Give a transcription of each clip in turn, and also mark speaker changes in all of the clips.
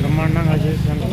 Speaker 1: బ్రహ్మాండంగా చేశాను.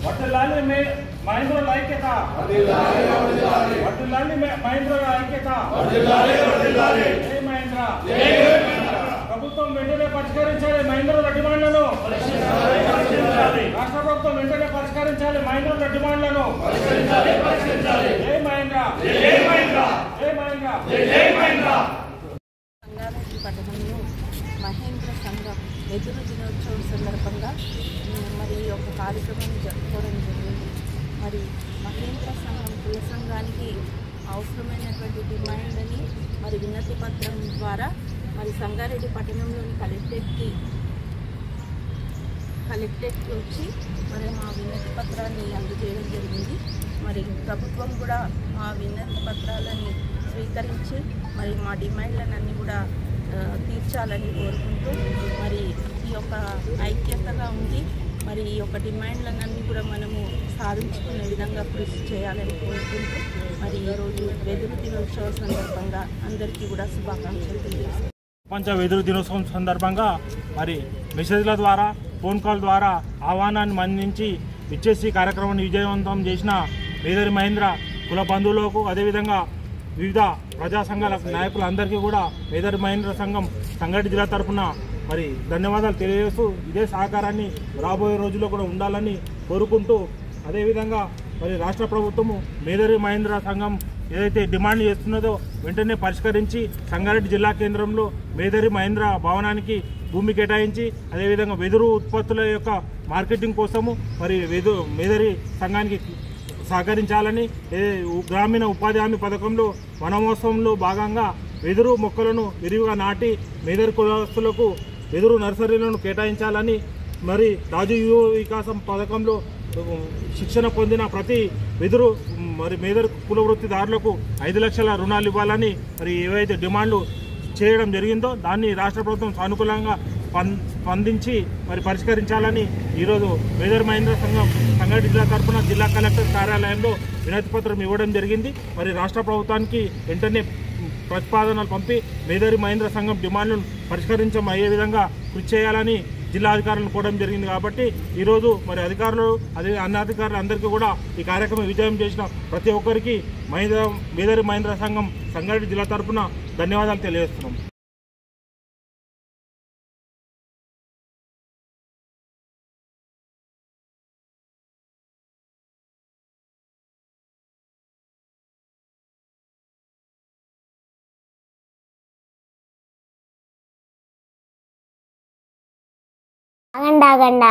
Speaker 2: వడ్డలాలి మహేంద్ర ఐక్యత, వడ్డలాలి మహేంద్ర ఐక్యత. జై మహేంద్ర. ప్రభుత్వం వెంటనే పరిష్కరించాలి మహేంద్రుల డిమాండ్లను. రాష్ట్ర ప్రభుత్వం వెంటనే పరిష్కరించాలి మహేంద్రుల డిమాండ్లను. జై మహేంద్ర. జై మహేంద్ర. జై మహేంద్ర. జై మహేంద్ర.
Speaker 3: సంగారెడ్డి పట్టణంలో మహేంద్ర సంఘం ఎదురు దినోత్సవం సందర్భంగా మరి ఒక కార్యక్రమం జరుపుకోవడం జరిగింది. మరి మహేంద్ర సంఘం కుల సంఘానికి అవసరమైనటువంటి డిమాండ్లని మరి వినతి పత్రం ద్వారా మరి సంగారెడ్డి పట్టణంలోని కలెక్టరేట్కి వచ్చి మరి మా వినతి పత్రాన్ని అందజేయడం జరిగింది. మరి ప్రభుత్వం కూడా మా వినతి పత్రాలని స్వీకరించి మరి మా డిమాండ్లన్నీ కూడా తీర్చాలని కోరుకుంటూ మరి ఈ యొక్క ఐక్యతగా ఉంది. మరి ఈ యొక్క డిమాండ్లన్నీ కూడా మనము సాధించుకునే విధంగా కృషి చేయాలని కోరుకుంటూ మరి ఈరోజు వెదురు దినోత్సవం సందర్భంగా అందరికీ కూడా శుభాకాంక్షలు తెలియజేస్తాను.
Speaker 1: ప్రపంచ వెదురు దినోత్సవం సందర్భంగా మరి మెసేజ్ల ద్వారా, ఫోన్ కాల్ ద్వారా ఆహ్వానాన్ని మన్నించి ఇచ్చేసి కార్యక్రమాన్ని విజయవంతం చేసిన మేదరి మహేంద్ర కుల బంధువులకు, అదేవిధంగా వివిధ ప్రజా సంఘాల నాయకులందరికీ కూడా మేదరి మహేంద్ర సంఘం సంగారెడ్డి జిల్లా తరఫున మరి ధన్యవాదాలు తెలియజేస్తూ ఇదే సహకారాన్ని రాబోయే రోజుల్లో కూడా ఉండాలని కోరుకుంటూ, అదేవిధంగా మరి రాష్ట్ర ప్రభుత్వము మేదరి మహేంద్ర సంఘం ఏదైతే డిమాండ్ చేస్తున్నదో వెంటనే పరిష్కరించి సంగారెడ్డి జిల్లా కేంద్రంలో మేదరి మహేంద్ర భవనానికి భూమి కేటాయించి, అదేవిధంగా వెదురు ఉత్పత్తుల యొక్క మార్కెటింగ్ కోసము మరి మేదరి సంఘానికి సహకరించాలని, గ్రామీణ ఉపాధి హామీ పథకంలో వనమోత్సవంలో భాగంగా వెదురు మొక్కలను విరివిగా నాటి మేదరి కులస్తులకు వెదురు నర్సరీలను కేటాయించాలని, మరి రాజు యువ వికాసం పథకంలో శిక్షణ పొందిన ప్రతి వెదురు మరి మేదరి కుల వృత్తిదారులకు 5 లక్షల రుణాలు ఇవ్వాలని మరి ఏవైతే డిమాండ్లు చేయడం జరిగిందో దాన్ని రాష్ట్ర ప్రభుత్వం సానుకూలంగా స్పందించి మరి పరిష్కరించాలని ఈరోజు మేదరి మహేంద్ర సంఘం సంగారెడ్డి జిల్లా తరఫున జిల్లా కలెక్టర్ కార్యాలయంలో వినతి పత్రం ఇవ్వడం జరిగింది. మరి రాష్ట్ర ప్రభుత్వానికి వెంటనే ప్రతిపాదనలు పంపి మేదరి మహేంద్ర సంఘం డిమాండ్లను పరిష్కరించమయ్యే విధంగా కృషి చేయాలని జిల్లా అధికారులను కోరడం జరిగింది. కాబట్టి ఈరోజు మరి అధికారులు అన్నధికారులు అందరికీ కూడా ఈ కార్యక్రమం విజయం చేసిన ప్రతి ఒక్కరికి మేదరి మహేంద్ర సంఘం సంగారెడ్డి జిల్లా తరఫున ధన్యవాదాలు తెలియజేస్తున్నాం.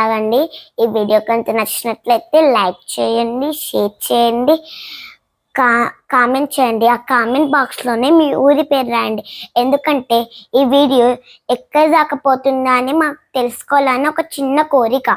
Speaker 4: ఆగండి. ఈ వీడియో కనుక నచ్చినట్లయితే లైక్ చేయండి, షేర్ చేయండి, కామెంట్ చేయండి. ఆ కామెంట్ బాక్స్లోనే మీ ఊరి పేరు రాయండి. ఎందుకంటే ఈ వీడియో ఎక్కడ దాకా పోతుందా అని మాకు తెలుసుకోవాలని ఒక చిన్న కోరిక.